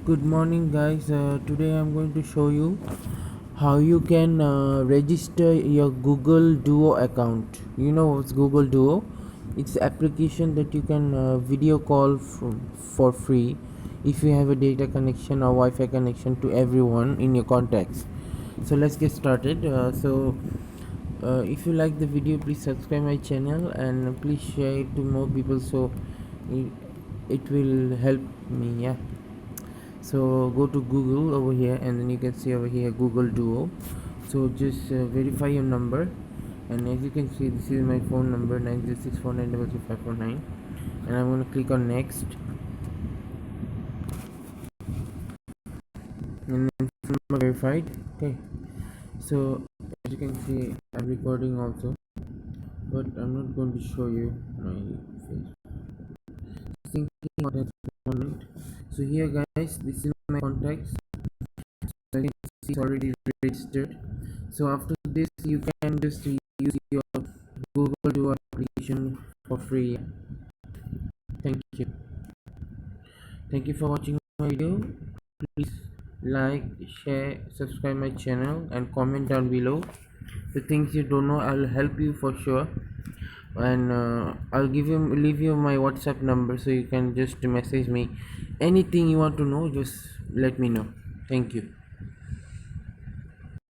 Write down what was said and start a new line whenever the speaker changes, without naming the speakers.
Good morning, guys. Today I'm going to show you how you can register your Google Duo account. You know what's Google Duo? It's an application that you can video call for free if you have a data connection or Wi-Fi connection to everyone in your contacts. So let's get started. If you like the video, please subscribe my channel and please share it to more people so it, it will help me. Yeah, so go to Google over here and then you can see over here Google Duo. So just verify your number, and as you can see, this is my phone number 90649335549, and I'm going to click on next, and then phone number verified. Okay, so as you can see, I'm recording also, but I'm not going to show you my face. Thinking what has happened. So here, guys, this is my contacts. So you can see it's already registered. So after this, you can just use your Google Duo application for free. Thank you. Thank you for watching my video. Please like, share, subscribe my channel, and comment down below the things you don't know. I'll help you for sure, and I'll leave you my WhatsApp number so you can just message me anything you want to know. Just let me know. Thank you.